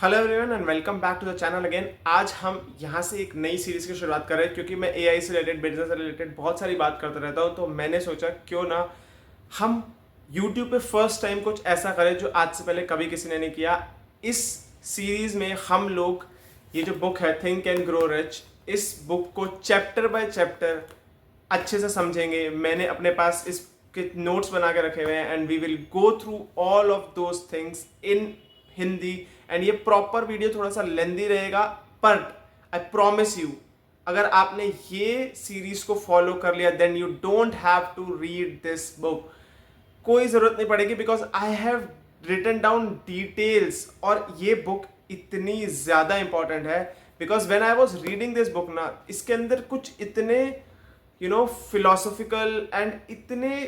Hello everyone and welcome back to the channel again. आज हम यहाँ से एक नई सीरीज की शुरुआत कर रहे हैं क्योंकि मैं एआई से रिलेटेड, बिजनेस से रिलेटेड बहुत सारी बात करता रहता हूँ। तो मैंने सोचा क्यों ना हम यूट्यूब पे फर्स्ट टाइम कुछ ऐसा करें जो आज से पहले कभी किसी ने नहीं किया। इस सीरीज में हम लोग ये जो बुक है थिंक एंड ग्रो रिच, इस बुक को चैप्टर बाय चैप्टर अच्छे से समझेंगे। मैंने अपने पास इसके नोट्स बना के रखे हुए हैं and we will go through all of those things in Hindi. And ये प्रॉपर वीडियो थोड़ा सा लेंदी रहेगा, पर आई प्रॉमिस यू अगर आपने ये सीरीज को फॉलो कर लिया then you don't have to read this book. कोई जरूरत नहीं पड़ेगी because I have written down details. और ये बुक इतनी ज्यादा इंपॉर्टेंट है because when I was reading this book ना, इसके अंदर कुछ इतने फिलोसॉफिकल एंड इतने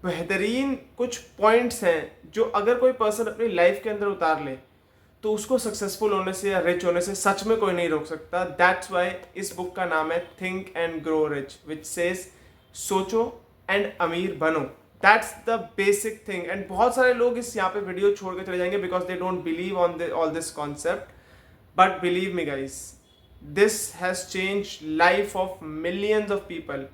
बेहतरीन कुछ पॉइंट्स हैं जो अगर कोई पर्सन अपनी लाइफ के अंदर उतार ले तो उसको सक्सेसफुल होने से या रिच होने से सच में कोई नहीं रोक सकता। दैट्स वाई इस बुक का नाम है think and grow rich, which says सोचो एंड अमीर बनो। That's the basic thing. And बहुत सारे लोग इस यहाँ पे वीडियो छोड़ के चले जाएंगे because they don't believe on all this concept, but believe me guys, this has change life of millions of people.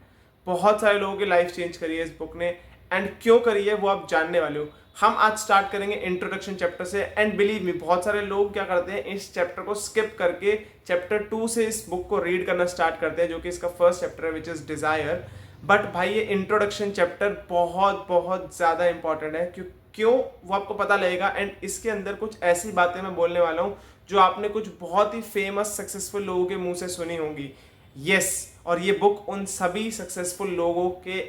बहुत सारे लोगों की लाइफ चेंज करी है इस बुक ने, एंड क्यों करी है वो आप जानने वाले हो। हम आज स्टार्ट करेंगे इंट्रोडक्शन चैप्टर से। एंड बिलीव मी, बहुत सारे लोग क्या करते हैं, इस चैप्टर को स्किप करके चैप्टर 2 से इस बुक को रीड करना स्टार्ट करते हैं, जो कि इसका फर्स्ट चैप्टर है, विच इज डिजायर। बट भाई ये इंट्रोडक्शन चैप्टर बहुत बहुत ज्यादा इंपॉर्टेंट है। क्यों वो आपको पता लगेगा। एंड इसके अंदर कुछ ऐसी बातें मैं बोलने वाला हूँ जो आपने कुछ बहुत ही फेमस सक्सेसफुल लोगों के मुंह से सुनी होंगी। यस, और ये बुक उन सभी सक्सेसफुल लोगों के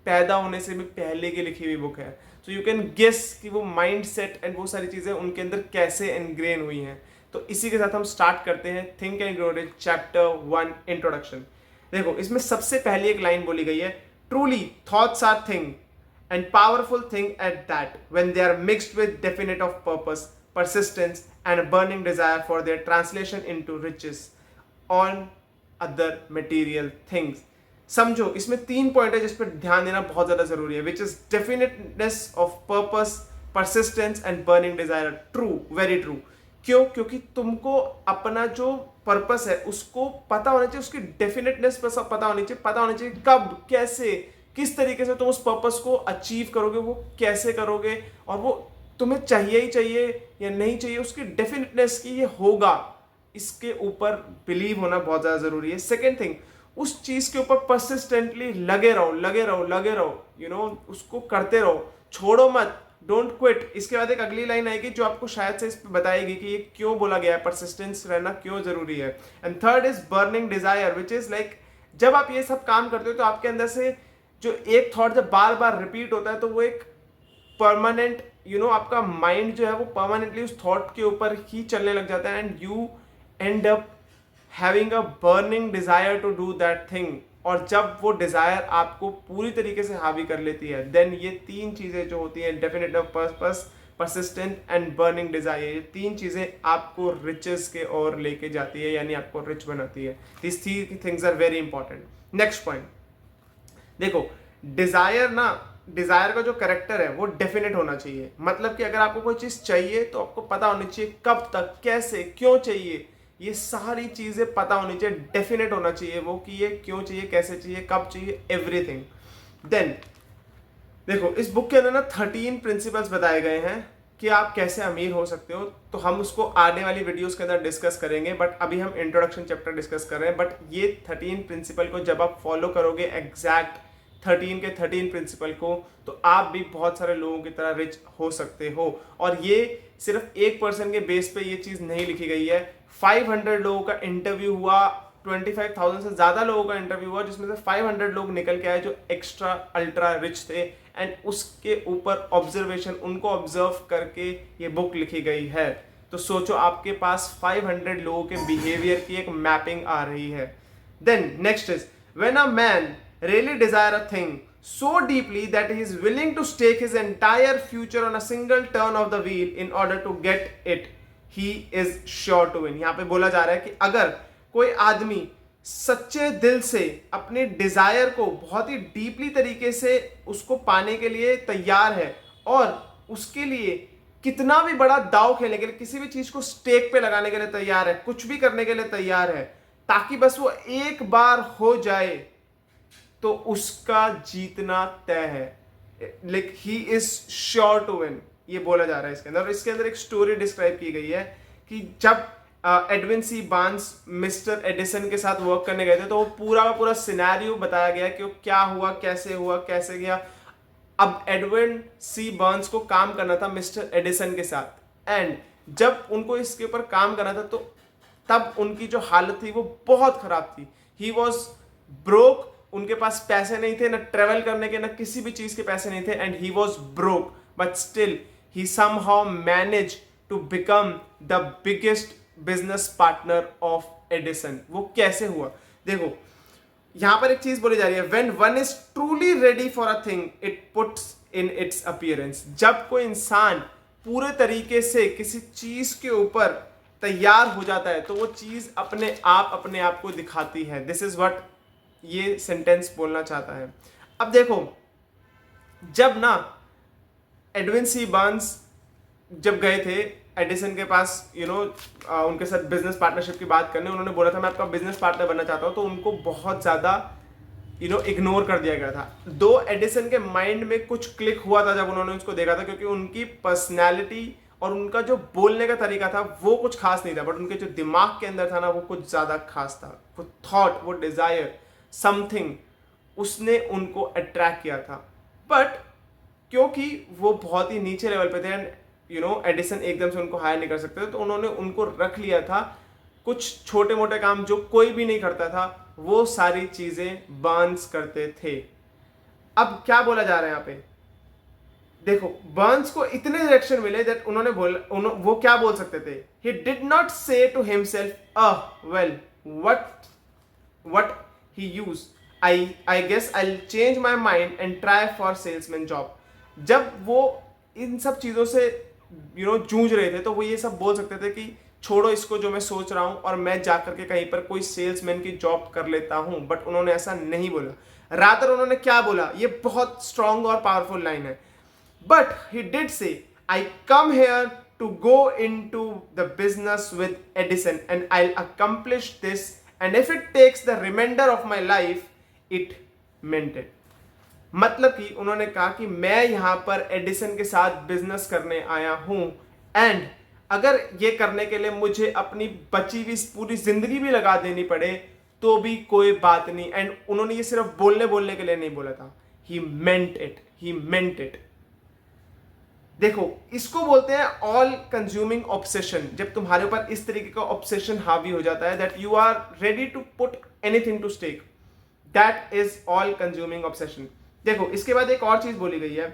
पैदा होने से भी पहले की लिखी हुई बुक है। तो यू कैन गेस कि वो माइंड सेट एंड वो सारी चीजें उनके अंदर कैसे एनग्रेन हुई हैं। तो इसी के साथ हम स्टार्ट करते हैं think and grow rich chapter 1 introduction. देखो, इसमें सबसे पहली एक लाइन बोली गई है, truly thoughts are thing and powerful thing at that when they are mixed with definite of purpose, persistence and a burning desire for their translation into riches on other material things। समझो, इसमें 3 point है जिस पर ध्यान देना बहुत ज्यादा जरूरी है, which is definiteness of purpose, persistence and burning desire. True, very true. क्यों? क्योंकि तुमको अपना जो पर्पस है उसको पता होना चाहिए, उसकी डेफिनेटनेस पता होनी चाहिए, पता होनी चाहिए कब, कैसे, किस तरीके से तुम उस पर्पस को अचीव करोगे, वो कैसे करोगे, और वो तुम्हें चाहिए ही चाहिए या नहीं चाहिए, उसकी डेफिनेटनेस की ये होगा, इसके ऊपर बिलीव होना बहुत ज्यादा जरूरी है। सेकेंड थिंग, उस चीज के ऊपर परसिस्टेंटली लगे रहो, लगे रहो, लगे रहो, उसको करते रहो, छोड़ो मत, डोंट क्विट। इसके बाद एक अगली लाइन आएगी जो आपको शायद से इस पे बताएगी कि ये क्यों बोला गया है, परसिस्टेंस रहना क्यों जरूरी है। And third is burning desire, which is like जब आप ये सब काम करते हो तो आपके अंदर से जो एक थॉट जब बार बार रिपीट होता है तो वो एक परमानेंट आपका माइंड जो है वो परमानेंटली उस थॉट के ऊपर ही चलने लग जाता है and you end up having a burning desire to do that thing. और जब वो डिजायर आपको पूरी तरीके से हावी कर लेती है देन ये 3 चीजें जो होती हैं, definite of purpose, persistent and burning desire, ये 3 चीजें आपको रिचेस के ओर लेके जाती है, यानी आपको रिच बनाती है। This 3 things are very important. Next point देखो, डिजायर ना, डिजायर का जो करेक्टर है वो डेफिनेट होना चाहिए। मतलब कि अगर आपको कोई चीज चाहिए तो आपको पता होनी चाहिए कब तक, कैसे, क्यों चाहिए, ये सारी चीजें पता होनी चाहिए, डेफिनेट होना चाहिए वो कि ये क्यों चाहिए, कैसे चाहिए, कब चाहिए, एवरीथिंग। देन देखो, इस बुक के अंदर ना 13 प्रिंसिपल्स बताए गए हैं कि आप कैसे अमीर हो सकते हो। तो हम उसको आने वाली वीडियोस के अंदर डिस्कस करेंगे, बट अभी हम इंट्रोडक्शन चैप्टर डिस्कस कर रहे हैं। बट ये 13 प्रिंसिपल को जब आप फॉलो करोगे एग्जैक्ट 13 के 13 प्रिंसिपल को, तो आप भी बहुत सारे लोगों की तरह रिच हो सकते हो। और ये सिर्फ एक पर्सन के बेस पे ये चीज नहीं लिखी गई है। 500 लोगों का इंटरव्यू हुआ, 25,000 से ज्यादा लोगों का इंटरव्यू हुआ, जिसमें से 500 लोग निकल के आए जो एक्स्ट्रा अल्ट्रा रिच थे, एंड उसके ऊपर ऑब्जर्वेशन, उनको ऑब्जर्व करके ये बुक लिखी गई है। तो सोचो, आपके पास 500 लोगों के बिहेवियर की एक मैपिंग आ रही है। Then next is when a man really desire a thing so deeply that he is willing to stake his entire future on a single turn of the wheel in order to get it, he is sure to win। यहां पे बोला जा रहा है कि अगर कोई आदमी सच्चे दिल से अपने डिजायर को बहुत ही डीपली तरीके से उसको पाने के लिए तैयार है और उसके लिए कितना भी बड़ा दाव खेलने के लिए, किसी भी चीज को स्टेक पे लगाने के लिए तैयार है, कुछ भी करने के लिए तैयार है, ताकि बस वो एक बार हो जाए तो उसका जीतना तय है। Like he is sure to win, ये बोला जा रहा है इसके अंदर। और इसके अंदर एक स्टोरी डिस्क्राइब की गई है कि जब Edwin C Barnes mister Edison के साथ वर्क करने गए थे, तो वो पूरा का पूरा सिनेरियो बताया गया कि वो क्या हुआ, कैसे गया। अब एडविन सी बार्न्स को काम करना था मिस्टर एडिसन के साथ, एंड जब उनको इसके ऊपर काम करना था तो तब उनकी जो हालत थी वो बहुत खराब थी। ही वॉज ब्रोक, उनके पास पैसे नहीं थे, ना ट्रेवल करने के, ना किसी भी चीज के पैसे नहीं थे, and he was broke, but still he somehow manage to become the biggest business partner of Edison. वो कैसे हुआ, देखो यहां पर एक चीज बोली जा रही है, when one is truly ready for a thing it puts in its appearance. जब कोई इंसान पूरे तरीके से किसी चीज के ऊपर तैयार हो जाता है तो वो चीज अपने आप को दिखाती है। दिस इज व्हाट ये सेंटेंस बोलना चाहता है। अब देखो, जब ना एडविन सी बार्न्स जब गए थे एडिसन के पास, उनके साथ बिजनेस पार्टनरशिप की बात करने, उन्होंने बोला था मैं आपका बिजनेस पार्टनर बनना चाहता हूं, तो उनको बहुत ज्यादा इग्नोर कर दिया गया था। दो एडिसन के माइंड में कुछ क्लिक हुआ था जब उन्होंने उसको देखा था, क्योंकि उनकी पर्सनैलिटी और उनका जो बोलने का तरीका था वो कुछ खास नहीं था, बट उनके जो दिमाग के अंदर था ना वो कुछ ज्यादा खास था। वो थॉट, वो डिजायर, समथिंग उसने उनको अट्रैक्ट किया था। बट क्योंकि वो बहुत ही नीचे लेवल पे थे एंड एडिसन एकदम से उनको हायर नहीं कर सकते थे, तो उन्होंने उनको रख लिया था। कुछ छोटे मोटे काम जो कोई भी नहीं करता था वो सारी चीजें बार्न्स करते थे। अब क्या बोला जा रहा है यहाँ पे, देखो बार्न्स को इतने डायरेक्शन मिले दैट वो क्या बोल सकते थे, he did not say to himself well what he used, I guess I'll change my mind and try for salesman job। जब वो इन सब चीजों से जूझ रहे थे तो वो ये सब बोल सकते थे कि छोड़ो इसको जो मैं सोच रहा हूं और मैं जाकर के कहीं पर कोई सेल्समैन की जॉब कर लेता हूं, बट उन्होंने ऐसा नहीं बोला। रादर उन्होंने क्या बोला, ये बहुत स्ट्रांग और पावरफुल लाइन है, बट ही डिड से I come here to go into the business with Edison and I'll accomplish this, and if it takes the remainder of my life, it meant it। मतलब कि उन्होंने कहा कि मैं यहां पर एडिसन के साथ बिजनेस करने आया हूं, एंड अगर ये करने के लिए मुझे अपनी बची हुई पूरी जिंदगी भी लगा देनी पड़े तो भी कोई बात नहीं। एंड उन्होंने ये सिर्फ बोलने के लिए नहीं बोला था, ही मेंट इट। देखो इसको बोलते हैं ऑल कंज्यूमिंग ऑब्सेशन। जब तुम्हारे ऊपर इस तरीके का ऑब्सेशन हावी हो जाता है that you are ready to put anything to stake, that is all consuming obsession. देखो इसके बाद एक और चीज बोली गई है,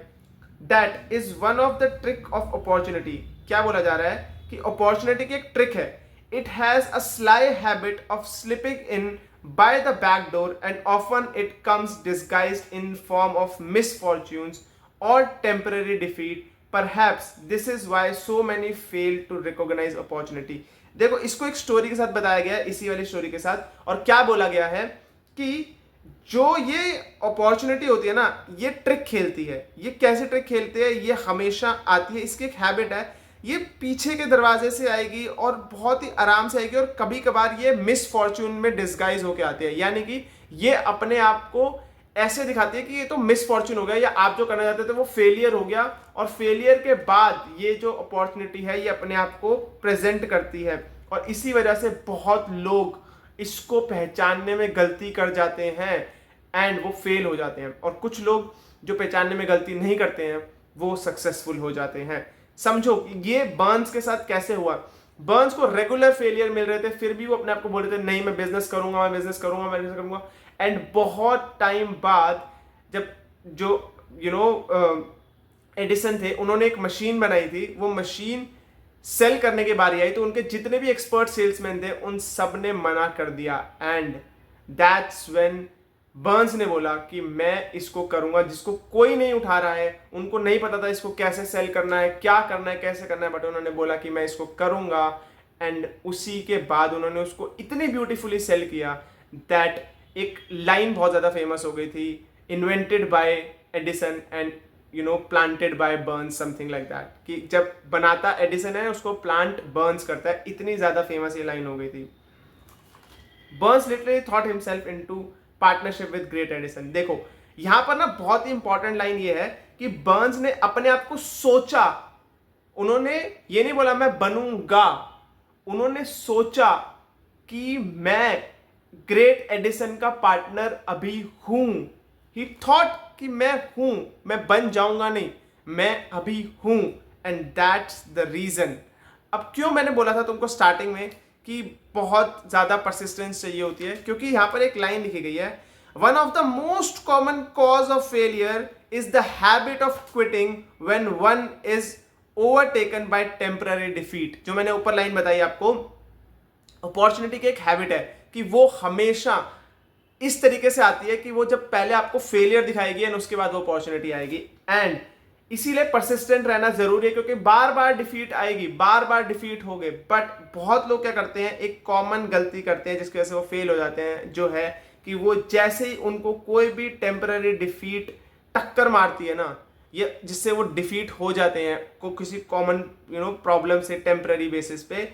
that is one of the trick of opportunity. क्या बोला जा रहा है कि अपॉर्चुनिटी की एक ट्रिक है, it has a sly habit of slipping in by the back door and often it comes disguised in form of misfortunes और temporary defeat. Perhaps this is why so many fail to recognize opportunity। देखो इसको एक story के साथ बताया गया है, इसी वाली स्टोरी के साथ, और क्या बोला गया है कि जो ये अपॉर्चुनिटी होती है ना, ये ट्रिक खेलती है। ये कैसे ट्रिक खेलती है, ये हमेशा आती है, इसकी एक हैबिट है, ये पीछे के दरवाजे से आएगी और बहुत ही आराम से आएगी, और कभी कभार ये मिसफॉर्च्यून में डिस्गाइज होके आती है। यानी कि ये अपने आप को ऐसे दिखाती है कि ये तो मिसफॉर्च्यून हो गया, या आप जो करना चाहते थे वो फेलियर हो गया, और फेलियर के बाद ये जो अपॉर्चुनिटी है ये अपने आप को प्रेजेंट करती है। और इसी वजह से बहुत लोग इसको पहचानने में गलती कर जाते हैं एंड वो फेल हो जाते हैं, और कुछ लोग जो पहचानने में गलती नहीं करते हैं वो सक्सेसफुल हो जाते हैं। समझो ये बार्न्स के साथ कैसे हुआ। बार्न्स को रेगुलर फेलियर मिल रहे थे, फिर भी वो अपने आप को बोल रहे थे नहीं मैं बिजनेस करूंगा। एंड बहुत टाइम बाद जब जो एडिसन थे, उन्होंने एक मशीन बनाई थी, वो मशीन सेल करने की बारी आई तो उनके जितने भी एक्सपर्ट सेल्समैन थे उन सब ने मना कर दिया, एंड दैट्स व्हेन बार्न्स ने बोला कि मैं इसको करूंगा, जिसको कोई नहीं उठा रहा है, उनको नहीं पता था इसको कैसे सेल करना है, क्या करना है, कैसे करना है, बट उन्होंने बोला कि मैं इसको करूंगा। एंड उसी के बाद उन्होंने उसको इतनी ब्यूटीफुली सेल किया दैट एक लाइन बहुत ज्यादा फेमस हो गई थी, invented by Edison and planted by Burns, something like that, कि जब बनाता एडिसन है उसको प्लांट बर्न्स करता है। इतनी ज्यादा फेमस ये लाइन हो गई थी। Burns literally thought himself into partnership with great Edison. देखो यहां पर ना बहुत ही इंपॉर्टेंट लाइन ये है कि बर्न्स ने अपने आप को सोचा, उन्होंने ये नहीं बोला मैं बनूंगा, उन्होंने सोचा कि मैं ग्रेट एडिसन का पार्टनर अभी हूं। ही थॉट कि मैं हूं, मैं बन जाऊंगा नहीं, मैं अभी हूं, एंड दैट्स द रीजन। अब क्यों मैंने बोला था तुमको स्टार्टिंग में कि बहुत ज्यादा परसिस्टेंस चाहिए होती है, क्योंकि यहां पर एक लाइन लिखी गई है, one of the most common cause of failure is the habit of quitting when one is overtaken by temporary defeat. जो मैंने ऊपर लाइन बताई आपको, अपॉर्चुनिटी की एक हैबिट है कि वो हमेशा इस तरीके से आती है कि वो जब पहले आपको फेलियर दिखाएगी एंड उसके बाद वो अपॉर्चुनिटी आएगी। एंड इसीलिए परसिस्टेंट रहना जरूरी है, क्योंकि बार बार डिफीट आएगी, बार बार डिफीट होगे। बट बहुत लोग क्या करते हैं, एक कॉमन गलती करते हैं जिसकी वजह से वो फेल हो जाते हैं, जो है कि वो जैसे ही उनको कोई भी टेम्पररी डिफीट टक्कर मारती है ना, ये जिससे वो डिफीट हो जाते हैं को किसी कॉमन प्रॉब्लम से टेम्पररी बेसिस पे,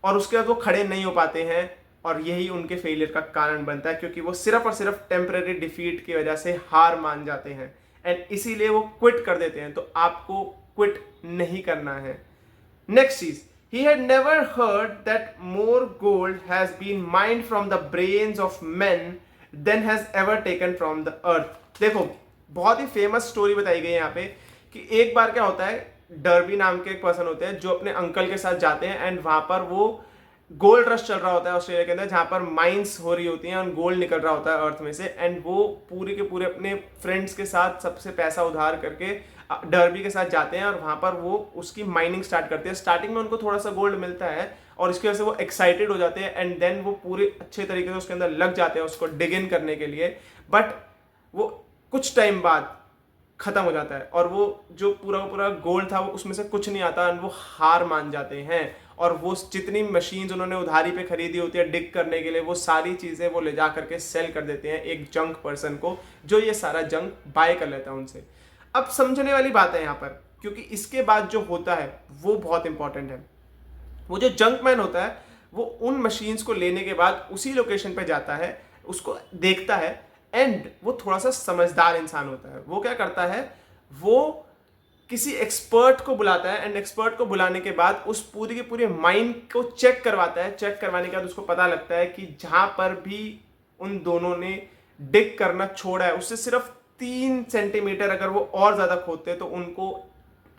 और उसके बाद वो खड़े नहीं हो पाते हैं, और यही उनके फेलियर का कारण बनता है, क्योंकि वो सिर्फ और सिर्फ टेम्पररी डिफीट की वजह से हार मान जाते हैं एंड इसीलिए वो क्विट कर देते हैं। तो आपको क्विट नहीं करना है। नेक्स्ट चीज, he had never heard that more gold has been mined from the brains of men than has ever taken from the earth। देखो बहुत ही फेमस स्टोरी बताई गई है यहाँ पे कि एक बार क्या होता है, डर्बी नाम के एक पर्सन होते हैं जो अपने अंकल के साथ जाते हैं एंड वहां पर वो गोल्ड रश चल रहा होता है ऑस्ट्रेलिया के अंदर, जहां पर माइंस हो रही होती हैं और गोल्ड निकल रहा होता है अर्थ में से। एंड वो पूरे के पूरे अपने फ्रेंड्स के साथ सबसे पैसा उधार करके डर्बी के साथ जाते हैं और वहां पर वो उसकी माइनिंग स्टार्ट करते हैं। स्टार्टिंग में उनको थोड़ा सा गोल्ड मिलता है और इसकी वजह से वो एक्साइटेड हो जाते हैं एंड देन वो पूरे अच्छे तरीके से उसके अंदर लग जाते हैं उसको डिग इन करने के लिए। बट वो कुछ टाइम बाद खत्म हो जाता है और वो जो पूरा गोल्ड था वो उसमें से कुछ नहीं आता, वो हार मान जाते हैं और वो जितनी मशीन्स उन्होंने उधारी पे खरीदी होती है डिग करने के लिए, वो सारी चीजें वो ले जा करके सेल कर देते हैं एक जंक पर्सन को, जो ये सारा जंक बाय कर लेता है उनसे। अब समझने वाली बात है यहाँ पर, क्योंकि इसके बाद जो होता है वो बहुत इंपॉर्टेंट है। वो जो जंक मैन होता है वो उन मशीन्स को लेने के बाद उसी लोकेशन पे जाता है, उसको देखता है एंड वो थोड़ा सा समझदार इंसान होता है। वो क्या करता है, वो किसी एक्सपर्ट को बुलाता है एंड एक्सपर्ट को बुलाने के बाद उस पूरी की पूरी माइंड को चेक करवाता है। चेक करवाने के बाद उसको पता लगता है कि जहां पर भी उन दोनों ने डिग करना छोड़ा है उससे सिर्फ 3 सेंटीमीटर अगर वो और ज्यादा खोदते तो उनको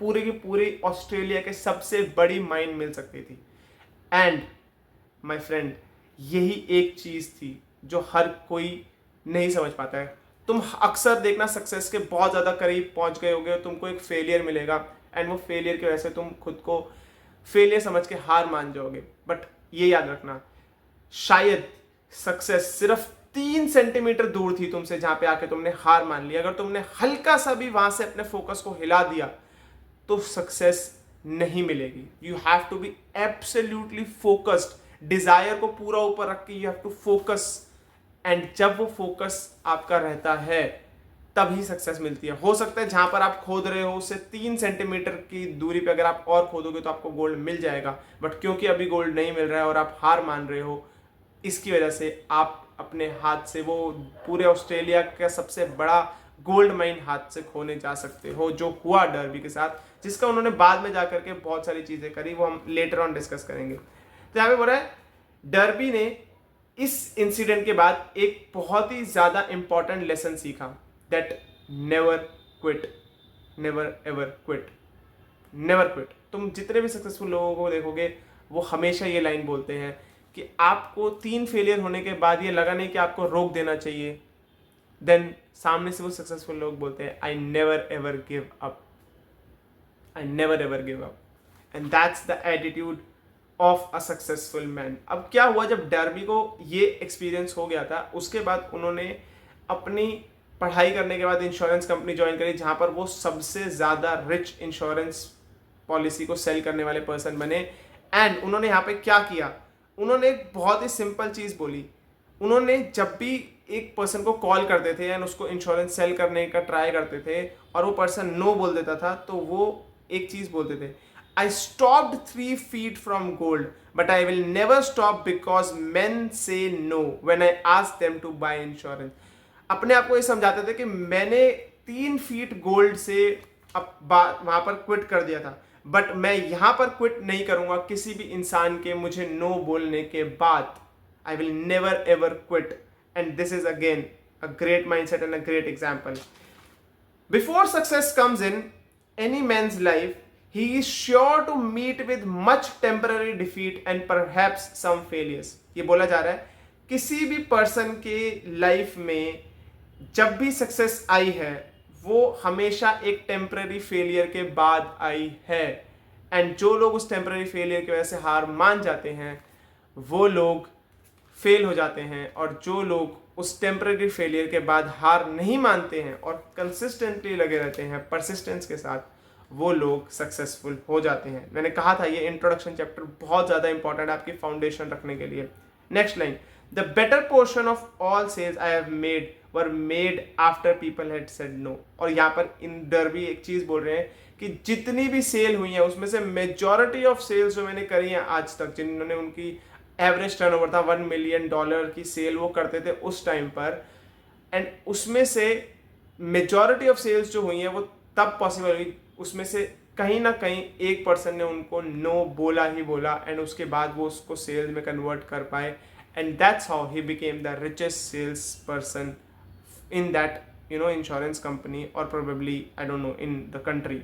पूरी की पूरी ऑस्ट्रेलिया के सबसे बड़ी माइन मिल सकती थी। एंड माय फ्रेंड, यही एक चीज थी जो हर कोई नहीं समझ पाता है। तुम अक्सर देखना सक्सेस के बहुत ज्यादा करीब पहुंच गए होगे, तुमको एक फेलियर मिलेगा एंड वो फेलियर की वजह से तुम खुद को फेलियर समझ के हार मान जाओगे। बट ये याद रखना, शायद सक्सेस सिर्फ 3 सेंटीमीटर दूर थी तुमसे, जहां पे आके तुमने हार मान ली। अगर तुमने हल्का सा भी वहां से अपने फोकस को हिला दिया तो सक्सेस नहीं मिलेगी। You have to be absolutely focused, desire को पूरा ऊपर रख के you have to focus, and जब वो फोकस आपका रहता है तभी सक्सेस मिलती है। हो सकता है जहां पर आप खोद रहे हो उससे 3 सेंटीमीटर की दूरी पे अगर आप और खोदोगे तो आपको गोल्ड मिल जाएगा, बट क्योंकि अभी गोल्ड नहीं मिल रहा है और आप हार मान रहे हो, इसकी वजह से आप अपने हाथ से वो पूरे ऑस्ट्रेलिया का सबसे बड़ा गोल्ड माइन हाथ से खोने जा सकते हो, जो हुआ डर्बी के साथ, जिसका उन्होंने बाद में जाकर के बहुत सारी चीजें करी, वो हम लेटर ऑन डिस्कस करेंगे। तो यहाँ पे बोल रहा है डर्बी ने इस इंसिडेंट के बाद एक बहुत ही ज्यादा इंपॉर्टेंट लेसन सीखा, that never quit, never ever quit, never quit. तुम जितने भी सक्सेसफुल लोगों को देखोगे वो हमेशा ये लाइन बोलते हैं कि आपको 3 फेलियर होने के बाद ये लगा नहीं कि आपको रोक देना चाहिए, देन सामने से वो सक्सेसफुल लोग बोलते हैं I never ever give up, I never ever give up, and that's the attitude of a successful man. अब क्या हुआ, जब डर्बी को ये एक्सपीरियंस हो गया था उसके बाद उन्होंने अपनी पढ़ाई करने के बाद इंश्योरेंस कंपनी ज्वाइन करी, जहां पर वो सबसे ज्यादा रिच इंश्योरेंस पॉलिसी को सेल करने वाले पर्सन बने। एंड उन्होंने यहाँ पे क्या किया, उन्होंने एक बहुत ही सिंपल चीज बोली, उन्होंने जब भी एक पर्सन को कॉल करते थे एंड उसको इंश्योरेंस सेल करने का ट्राई करते थे और वो पर्सन नो बोल देता था, तो वो एक चीज बोलते थे, I stopped 3 feet from gold but I will never stop because men say no when I ask them to buy insurance. अपने आप को ये समझाते थे कि मैंने 3 feet गोल्ड से अब वहां पर क्विट कर दिया था, बट मैं यहां पर क्विट नहीं करूंगा किसी भी इंसान के मुझे नो बोलने के बाद। आई will never ever quit, and this is again a great mindset and a great example. Before success comes in any man's life, he is sure to meet with much temporary defeat and perhaps some failures। ये बोला जा रहा है किसी भी person के life में जब भी सक्सेस आई है वो हमेशा एक टेम्पररी फेलियर के बाद आई है, एंड जो लोग उस टेम्पररी फेलियर की वजह से हार मान जाते हैं वो लोग फेल हो जाते हैं, और जो लोग उस टेम्पररी फेलियर के बाद हार नहीं मानते हैं और कंसिस्टेंटली लगे रहते हैं परसिस्टेंस के साथ, वो लोग सक्सेसफुल हो जाते हैं। मैंने कहा था ये इंट्रोडक्शन चैप्टर बहुत ज़्यादा इंपॉर्टेंट है आपकी फाउंडेशन रखने के लिए। Next line, the better portion of all sales I have made were made after people had said no. और यहाँ पर इंदर भी एक चीज़ बोल रहे हैं कि जितनी भी सेल हुई है उसमें से मेजॉरिटी ऑफ सेल्स जो मैंने करी हैं आज तक, जिन्होंने उनकी एवरेज टर्नओवर था $1 मिलियन की सेल वो करते थे उस टाइम पर, एंड उसमें से मेजॉरिटी ऑफ सेल्स जो हुई हैं वो तब पॉसिबल हुई, उसमें से कहीं ना कहीं एक पर्सन ने उनको नो बोला ही बोला, एंड उसके बाद वो उसको सेल्स में कन्वर्ट कर पाए, and that's how he became the richest sales person in that insurance company, or probably I don't know in the country.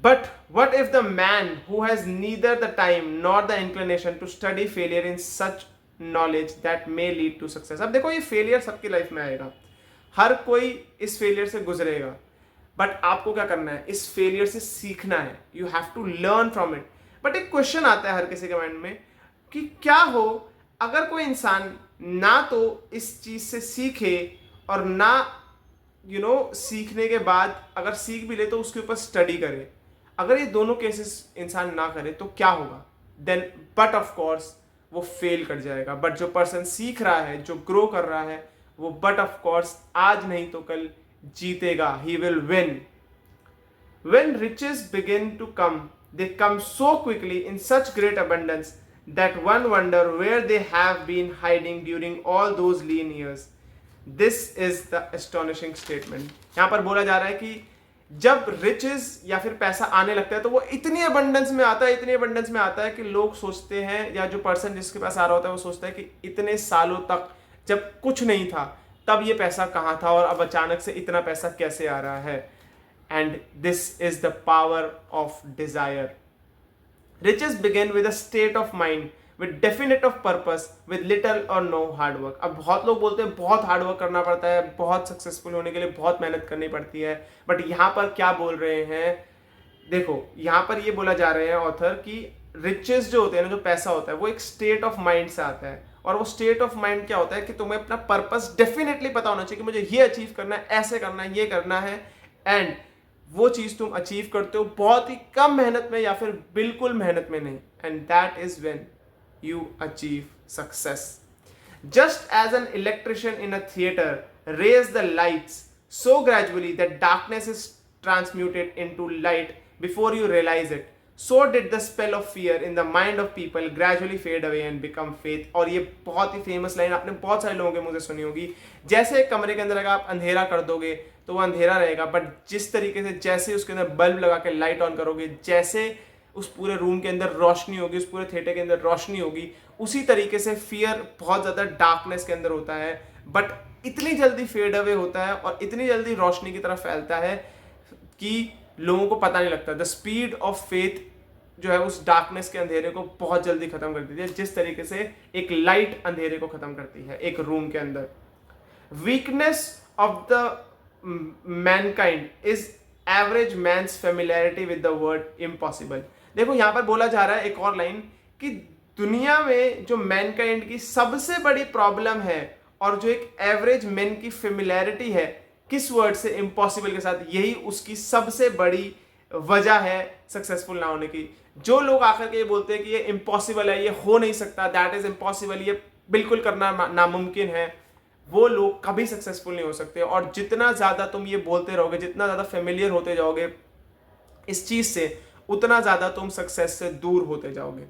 But what if the man who has neither the time nor the inclination to study failure in such knowledge that may lead to success? अब देखो ये failure सबकी life में आएगा, हर कोई इस failure से गुजरेगा, बट आपको क्या करना है, इस फेलियर से सीखना है। You have to learn from it. But एक क्वेश्चन आता है हर किसी के माइंड में कि क्या हो अगर कोई इंसान ना तो इस चीज से सीखे और ना सीखने के बाद अगर सीख भी ले तो उसके ऊपर स्टडी करे। अगर ये दोनों केसेस इंसान ना करे तो क्या होगा? देन बट ऑफ कोर्स वो फेल कर जाएगा। बट जो पर्सन सीख रहा है, जो ग्रो कर रहा है, वो बट ऑफ कोर्स आज नहीं तो कल जीतेगा। He will win. When riches begin to come, they come so quickly in such great abundance that one wonder where they have been hiding during all those lean years. This is the astonishing statement. यहाँ पर बोला जा रहा है कि जब riches या फिर पैसा आने लगता है तो वो इतनी abundance में आता है, इतनी abundance में आता है कि लोग सोचते हैं, या जो पर्सन जिसके पास आ रहा होता है वो सोचता है कि इतने सालों तक जब कुछ नहीं था तब ये पैसा कहाँ था और अब अचानक से इतना पैसा कैसे आ रहा है। And this is the power of desire. Riches begin with a state of mind, with definite of purpose, with little or no hard work. अब बहुत लोग बोलते हैं बहुत हार्ड वर्क करना पड़ता है, बहुत सक्सेसफुल होने के लिए बहुत मेहनत करनी पड़ती है, बट यहाँ पर क्या बोल रहे हैं? देखो यहाँ पर ये बोला जा रहे हैं ऑथर कि रिचेस जो होते हैं ना, जो पैसा होता है, वो एक स्टेट ऑफ माइंड से आता है। और वो स्टेट ऑफ माइंड क्या होता है कि तुम्हें अपना पर्पस डेफिनेटली पता होना चाहिए कि मुझे ये अचीव करना है, ऐसे करना है, ये करना है, एंड वो चीज तुम अचीव करते हो बहुत ही कम मेहनत में या फिर बिल्कुल मेहनत में नहीं, and that is when you achieve success. Just as an electrician in a theatre raise the lights so gradually that darkness is transmuted into light before you realise it, so did the spell of fear in the mind of people gradually fade away and become faith। और ये बहुत ही famous line आपने बहुत सारे लोगों के मुझे सुनी होगी। जैसे एक कमरे के अंदर अगर आप अंधेरा कर दोगे तो वो अंधेरा रहेगा, बट जिस तरीके से जैसे उसके अंदर बल्ब लगा के लाइट ऑन करोगे, जैसे उस पूरे रूम के अंदर रोशनी होगी, उस पूरे थिएटर के अंदर रोशनी होगी, उसी तरीके से फियर बहुत ज़्यादा डार्कनेस के अंदर होता है, बट इतनी जल्दी फेड अवे होता है और इतनी जल्दी रोशनी की तरफ फैलता है कि लोगों को पता नहीं लगता। द स्पीड ऑफ फेथ जो है उस डार्कनेस के अंधेरे को बहुत जल्दी खत्म कर देती है, जिस तरीके से एक लाइट अंधेरे को खत्म करती है एक रूम के अंदर। Weakness of the mankind is average man's familiarity with the word impossible. देखो यहां पर बोला जा रहा है एक और लाइन कि दुनिया में जो मैनकाइंड की सबसे बड़ी प्रॉब्लम है और जो एक एवरेज मैन की फेमिलियरिटी है किस वर्ड से, इम्पॉसिबल के साथ, यही उसकी सबसे बड़ी वजह है सक्सेसफुल ना होने की। जो लोग आकर के ये बोलते हैं कि ये इम्पॉसिबल है, ये हो नहीं सकता, दैट इज इम्पॉसिबल, ये बिल्कुल करना नामुमकिन है, वो लोग कभी सक्सेसफुल नहीं हो सकते। और जितना ज़्यादा तुम ये बोलते रहोगे, जितना ज़्यादा फेमिलियर होते जाओगे इस चीज़ से, उतना ज़्यादा तुम सक्सेस से दूर होते जाओगे।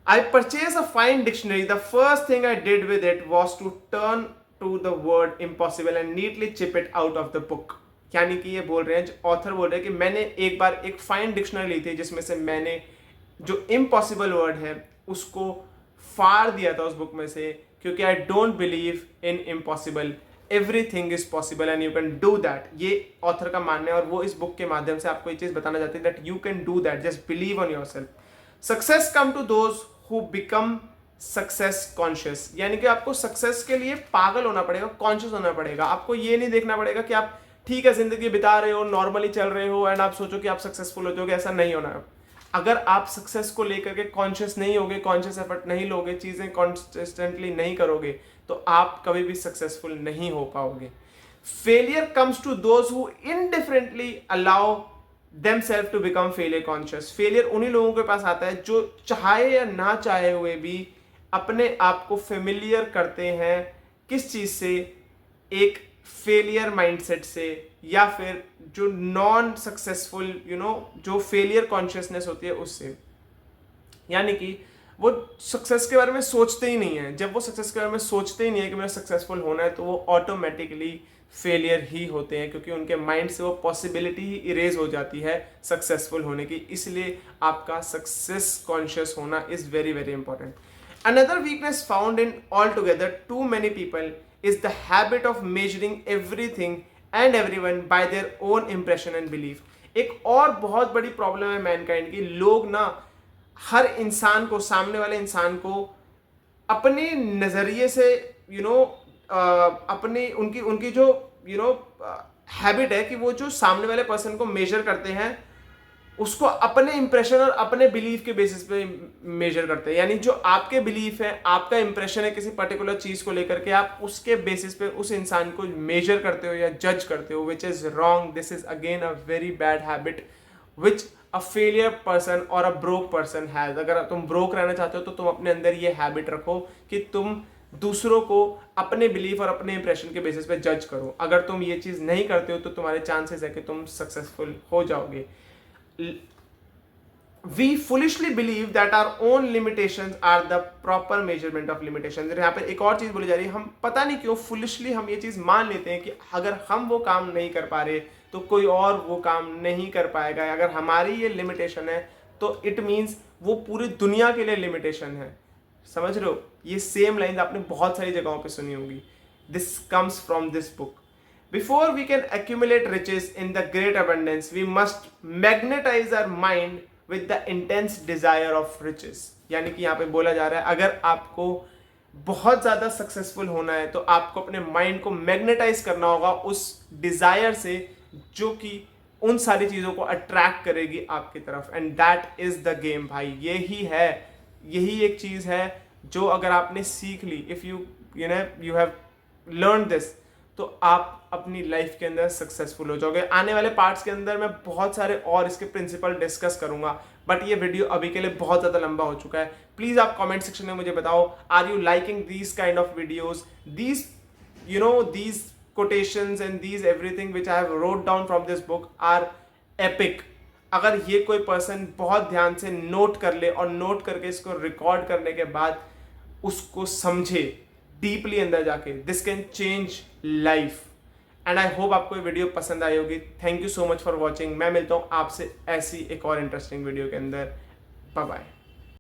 I purchased a fine dictionary. The first thing I did with it was to turn to the word impossible and neatly chip it out of the book. यानी कि ये बोल रहे हैं, ऑथर बोल रहे हैं कि मैंने एक बार एक फाइन डिक्शनरी ली थी जिसमें से मैंने जो इम्पॉसिबल वर्ड है उसको फाड़ दिया था उस बुक में से, क्योंकि I don't believe in impossible, everything is possible and you can do that. ये ऑथर का मानना है और वो इस बुक के माध्यम से आपको ये चीज़ बताना चाहते हैं that you can do that, just believe on your self. Success come to those who become success conscious, यानी कि आपको सक्सेस के लिए पागल होना पड़ेगा, कॉन्शियस होना पड़ेगा। आपको ये नहीं देखना पड़ेगा कि आप ठीक है जिंदगी बिता रहे हो, नॉर्मली चल रहे हो एंड आप सोचो कि आप सक्सेसफुल हो जाओगे, ऐसा नहीं होना है। अगर आप सक्सेस को लेकर के कॉन्शियस नहीं होगे, कॉन्शियस एफर्ट नहीं लोगे, चीजें कॉन्सिस्टेंटली नहीं करोगे, तो आप कभी भी सक्सेसफुल नहीं हो पाओगे। Failure comes to those who indifferently allow themselves to become failure conscious। Failure उन्हीं लोगों के पास आता है जो चाहे या ना चाहे हुए भी अपने आप को फेमिलियर करते हैं किस चीज से, एक फेलियर माइंडसेट से, या फिर जो नॉन सक्सेसफुल जो फेलियर कॉन्शियसनेस होती है उससे। यानी कि वो सक्सेस के बारे में सोचते ही नहीं है। जब वो सक्सेस के बारे में सोचते ही नहीं है कि मेरा सक्सेसफुल होना है, तो वो ऑटोमेटिकली फेलियर ही होते हैं, क्योंकि उनके माइंड से वो पॉसिबिलिटी ही इरेज हो जाती है सक्सेसफुल होने की। इसलिए आपका सक्सेस कॉन्शियस होना is very very important. Another weakness found in altogether too many people is the habit of measuring everything and everyone by their own impression and belief. एक और बहुत बड़ी प्रॉब्लम है मैनकाइंड की, लोग ना हर इंसान को, सामने वाले इंसान को अपने नजरिए से अपनी उनकी जो हैबिट है कि वो जो सामने वाले पर्सन को मेजर करते हैं उसको अपने इंप्रेशन और अपने बिलीफ के बेसिस पे मेजर करते हैं। यानी जो आपके बिलीफ है, आपका इंप्रेशन है किसी पर्टिकुलर चीज को लेकर के, आप उसके बेसिस पे उस इंसान को मेजर करते हो या जज करते हो, which is wrong. This is again a very bad habit which a failure person और अ ब्रोक पर्सन हैज। अगर तुम ब्रोक रहना चाहते हो तो तुम अपने अंदर ये हैबिट रखो कि तुम दूसरों को अपने बिलीफ और अपने इंप्रेशन के बेसिस पे जज करो। अगर तुम ये चीज नहीं करते हो तो तुम्हारे चांसेस है कि तुम सक्सेसफुल हो जाओगे। We foolishly believe that our own limitations are the proper measurement of limitations। यहाँ पर एक और चीज बोली जा रही है, हम पता नहीं क्यों foolishly हम ये चीज मान लेते हैं कि अगर हम वो काम नहीं कर पा रहे तो कोई और वो काम नहीं कर पाएगा। अगर हमारी ये लिमिटेशन है तो इट मीन्स वो पूरी दुनिया के लिए लिमिटेशन है। समझ रहे हो? ये सेम लाइन आपने बहुत सारी जगहों पे सुनी होगी। This comes from this book. Before we can accumulate riches in the great abundance, we must magnetize our mind with the intense desire of riches। यानी कि यहाँ पे बोला जा रहा है अगर आपको बहुत ज़्यादा सक्सेसफुल होना है तो आपको अपने माइंड को मैग्नेटाइज करना होगा उस डिज़ायर से जो कि उन सारी चीज़ों को अट्रैक्ट करेगी आपकी तरफ। And that is the game भाई। यही है, यही एक चीज़ है जो अगर आपने सीख ली, if you have learn this, तो आप अपनी लाइफ के अंदर सक्सेसफुल हो जाओगे। आने वाले पार्ट्स के अंदर मैं बहुत सारे और इसके प्रिंसिपल डिस्कस करूंगा, बट ये वीडियो अभी के लिए बहुत ज़्यादा लंबा हो चुका है। प्लीज़ आप कमेंट सेक्शन में मुझे बताओ, are you liking these kind of videos, these quotations and these everything which I have wrote down from this book are epic। अगर ये कोई पर्सन बहुत ध्यान से नोट कर ले और नोट करके इसको रिकॉर्ड करने के बाद उसको समझे डीपली अंदर जाके, this can change life. And I hope आपको ये वीडियो पसंद आई होगी। Thank you so much for watching. मैं मिलता हूँ आपसे ऐसी एक और इंटरेस्टिंग वीडियो के अंदर। Bye bye.